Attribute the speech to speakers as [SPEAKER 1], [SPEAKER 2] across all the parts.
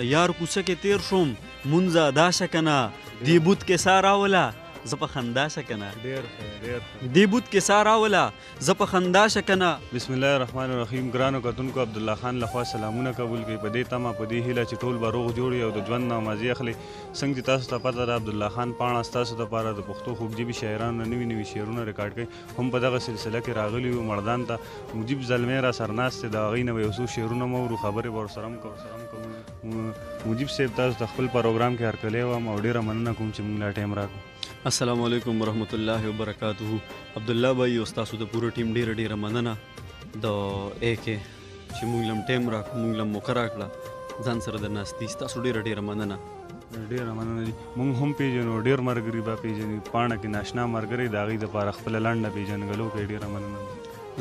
[SPEAKER 1] د یار کوڅه کې تیر شوم مونځه ادا شه که نه دې بوت کې سا راوله زه په خندا شه که نه دې بوت کې سا راوله زه په خندا شه که نه.
[SPEAKER 2] بسم الله الرحمن الرحیم. ګرانو کتونکو عبدالله خان لخوا سلامونه قبول کړئ په دې تمه په دې هیله چې ټول به روغ جوړ وي او د ژوند نه مزې اخلي. څنګه چې تاسو ته پته ده عبدالله خان پاڼه ستاسو دپاره د پښتو خوږ ژبې شاعرانو نوي نوي شعرونه ریکارډ کوي. هم په دغه سلسله کې راغلي وو مردان ته مجیب زلمی را سرناست دی، د هغوی نه به یو څو شعرونه مو ورو خبرې به ورسره هم کوو. مجیب صاحب تاسو ته خپل پروګرام کې هرکلی وایم او ډېره مننه کوم چې موږ لا ټایم راکړو.
[SPEAKER 1] السلام علیکم ورحمت الله وبرکاته. عبدالله بھائی او ستاسو د پوره ټیم ډېره مننه د ای کې چې موږ لم ټایم راکړو، موږ لم موقع راکړه ځان سره د ناستي. ستاسو ډېره مننه.
[SPEAKER 2] ډېره مننه دي. موږ هم پېژنو ډېر ملګري به پېژني پاڼه کې ناشنا ملګري د هغوی دپاره خپله لنډه پېژنګلو کوي. ډېره مننه.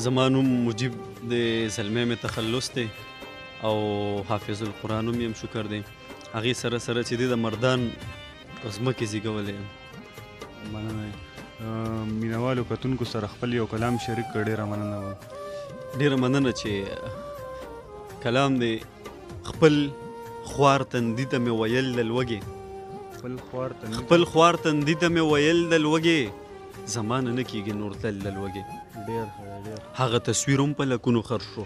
[SPEAKER 1] زما نوم مجیب د زلمی مې تخلص دی او حافظ القرآن هم یم شکر دی. هغې سره سره چې دی د مردان په ځمکې زیږولی یم.
[SPEAKER 2] مننه. مینوالو کتونکو سره خپل یو کلام شریک کړ. ډېره مننه.
[SPEAKER 1] ډېره مننه چې کلام دی خپل خوار تندي ته مې ویل د لوږې خپل خوار تندي ته مې ویل د لوږې زمانه نه کېږي نور تل د لوږې. هغه تصویر هم په لکونو خر شو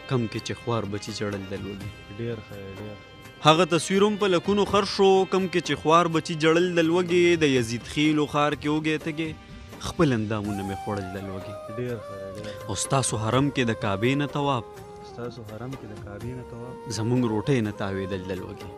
[SPEAKER 1] کم کې چې خوار بچي چړل د لوږې. هغه تصویر هم په لکونو خر شو کم کې چې خوار بچي جړل د لوږې. د یزید خیلو ښار کې وږی تږې خپل اندامونه مې خوړل د لوږې. او ستاسو حرم کې د کعبې نه طواف زمونږ روټۍ نه تاوېدل د لوږې.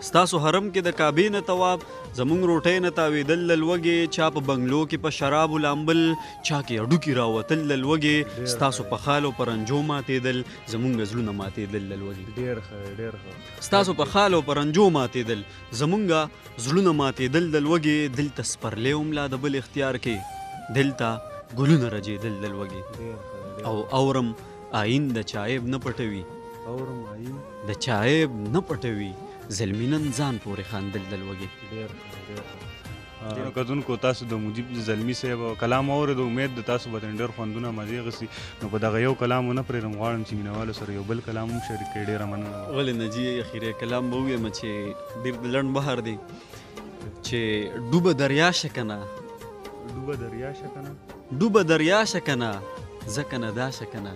[SPEAKER 1] ستاسو حرم کې د کعبې نه طواف زمونږ روټۍ نه تاوېدل د لوږې. چا په بنګلو کې په شرابو لامبل چا کې هډوکي راوتل د لوږې. ستاسو په خال او پرنجو ماتېدل زمونږ زړونه ماتېدل د لوږې. ستاسو په خال او پرنجو ماتېدل زمونږ زړونه ماتېدل د لوږې. دلته سپرلی هم لا د بل اختیار کې دلته ګلونه رژېدل د لوږې. او اورم آئین د چایب نه پټوي د چایب نه پټوي زلمینن ځان پورې خاندل د لوږې.
[SPEAKER 2] کتونکو تاسو د مجیب زلمي صاحب کلام اورېد. امید د تاسو به ډېر خوندونه مزې اخیستي. نو په دغه یو کلام ونه پرېږدم غواړم چې مینوالو سره یو بل کلام هم شریک کړئ. ډېره مننه.
[SPEAKER 1] ولې نه جي اخیری کلام به ووایم چې ډېر د لنډ بهر دی چې ډوبه دریا شه که نه ډوبه دریا شه که نه ځکه نه دا شه که نه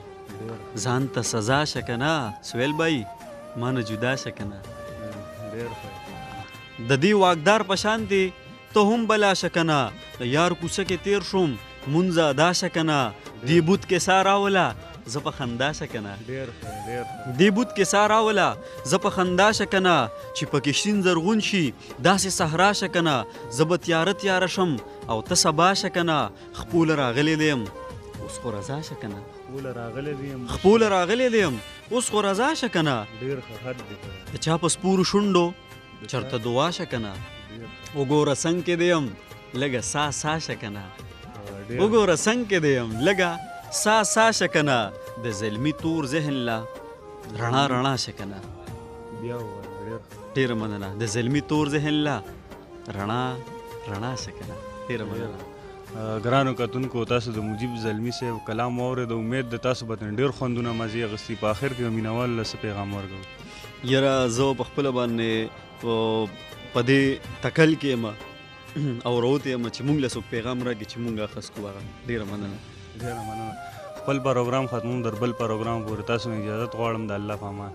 [SPEAKER 1] ځان ته سزا شه که نه سویل بای ما نه جدا شه که نه د دې واکدار په شان دی ته هم بلا شه که نه د یار کوڅه کې تیر شوم مونځه ادا شه که نه دې بوت کې سا راوله زه په خندا شه که نه دې بوت کې سا راوله زه په خندا شه که نه چې پکې شین زرغون شي داسې صحرا شه که نه زه به تیاره شم او ته سبا شه که نه خپوله راغلی دیم اوس خو رضا شه که نه خپوله راغلی دیم اوس خو رضا شه که نه د چا په سپورو شونډو چرته دعا شه که نه وګوره څنګ کې دیم لږه سا شه که نه وګوره څنګ کې دیم لږه سا شه که نه د زلمي تور ذهن لا رڼا شه که نه. ډېره مننه. د زلمي تور ذهن لا رڼا شه که نه. ډېره مننه.
[SPEAKER 2] ګرانو کتونکو تاسو د مجیب زلمي صاحب کلام واورېد. امید د تاسو به ډېر خوندونه مزې اخیستي. په آخر کې به مینوالو له څه پیغام ورکوو؟
[SPEAKER 1] یاره زه په خپله باندې په دې تکل کې یم او راوتی یم چې مونږ له څوک پیغام راکړي چې مونږ اخذ کړو. هغه ډېره مننه.
[SPEAKER 2] خپل پروګرام ختموم در بل پروګرام پورې تاسو اجازت غواړم. د الله په امان.